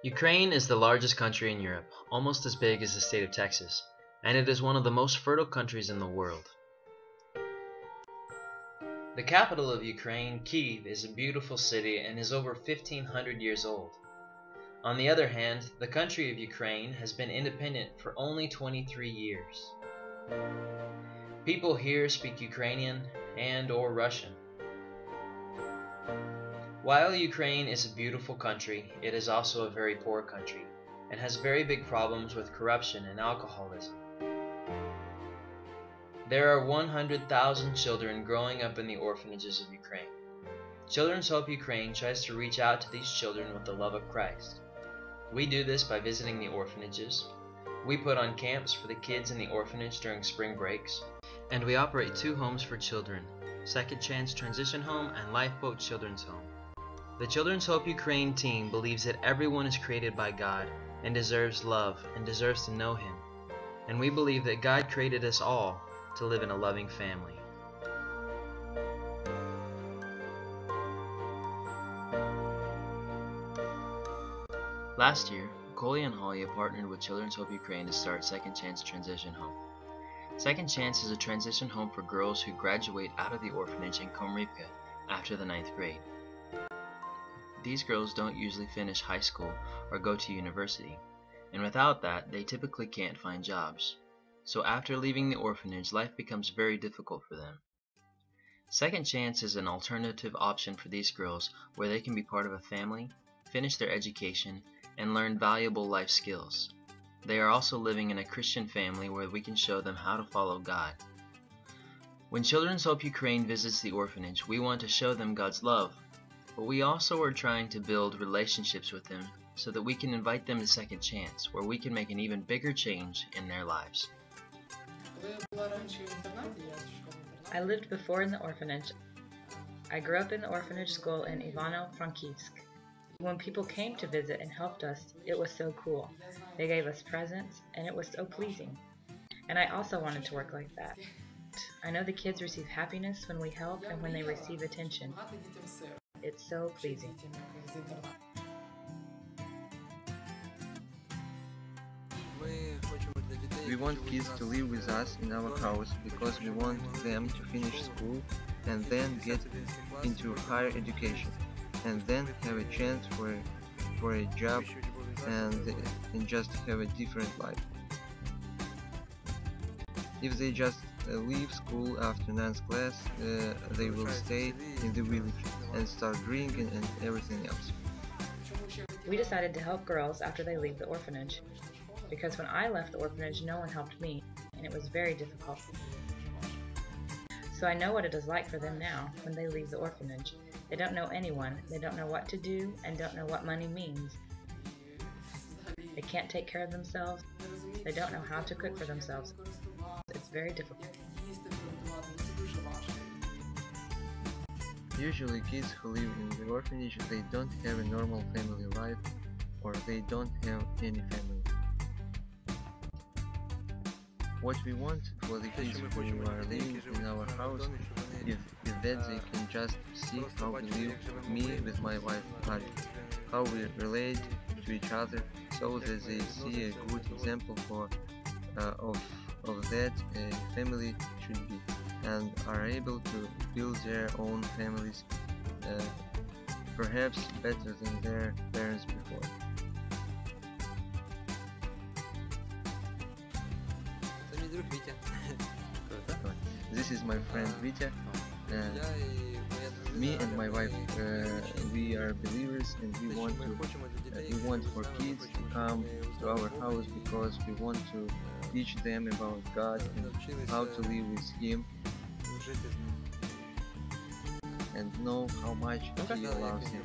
Ukraine is the largest country in Europe, almost as big as the state of Texas, and it is one of the most fertile countries in the world. The capital of Ukraine, Kyiv, is a beautiful city and is over 1,500 years old. On the other hand, the country of Ukraine has been independent for only 23 years. People here speak Ukrainian and/or Russian. While Ukraine is a beautiful country, it is also a very poor country and has very big problems with corruption and alcoholism. There are 100,000 children growing up in the orphanages of Ukraine. Children's Hope Ukraine tries to reach out to these children with the love of Christ. We do this by visiting the orphanages. We put on camps for the kids in the orphanage during spring breaks. And we operate 2 homes for children, Second Chance Transition Home and Lifeboat Children's Home. The Children's Hope Ukraine team believes that everyone is created by God and deserves love and deserves to know Him. And we believe that God created us all to live in a loving family. Last year, Coley and Holly partnered with Children's Hope Ukraine to start Second Chance Transition Home. Second Chance is a transition home for girls who graduate out of the orphanage in Komrivka after the 9th grade. These girls don't usually finish high school or go to university, and without that, they typically can't find jobs. So after leaving the orphanage, life becomes very difficult for them. Second Chance is an alternative option for these girls where they can be part of a family, finish their education, and learn valuable life skills. They are also living in a Christian family where we can show them how to follow God. When Children's Hope Ukraine visits the orphanage, we want to show them God's love, but we also are trying to build relationships with them so that we can invite them to Second Chance, where we can make an even bigger change in their lives. I lived before in the orphanage. I grew up in the orphanage school in Ivano-Frankivsk. When people came to visit and helped us, it was so cool. They gave us presents, and it was so pleasing. And I also wanted to work like that. I know the kids receive happiness when we help and when they receive attention. It's so pleasing. We want kids to live with us in our house because we want them to finish school and then get into higher education and then have a chance for a job and just have a different life. If they just leave school after 9th class, they will stay in the village and start drinking and everything else. We decided to help girls after they leave the orphanage, because when I left the orphanage, no one helped me, and it was very difficult. So I know what it is like for them now when they leave the orphanage. They don't know anyone, they don't know what to do, and don't know what money means. They can't take care of themselves, they don't know how to cook for themselves. It's very difficult. Usually kids who live in the orphanage, they don't have a normal family life, or they don't have any family. What we want for the kids who are living in our house is that they can just see how we live, me with my wife Maria, how we relate to each other, so that they see a good example of that a family should be, and are able to build their own families, perhaps better than their parents before. This is my friend Vitya. Me and my wife, we are believers, and we want for kids to come to our house because we want to teach them about God and how to live with Him and know how much He loves Him.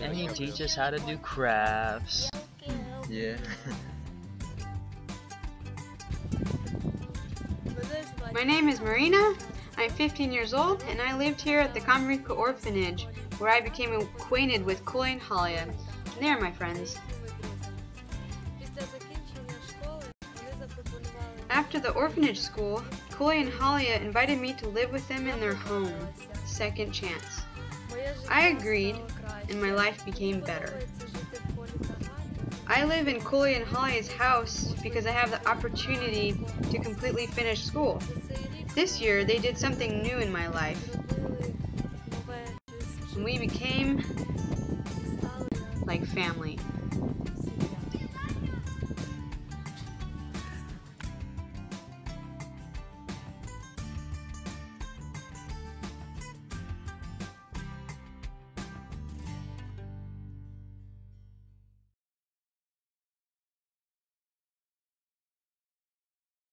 And you teach us how to do crafts. Yeah. My name is Marina. I'm 15 years old, and I lived here at the Komrivka Orphanage, where I became acquainted with Kolya and Halya. They are my friends. After the orphanage school, Kolya and Halya invited me to live with them in their home, Second Chance. I agreed and my life became better. I live in Cooley and Holly's house because I have the opportunity to completely finish school. This year, they did something new in my life. And we became like family.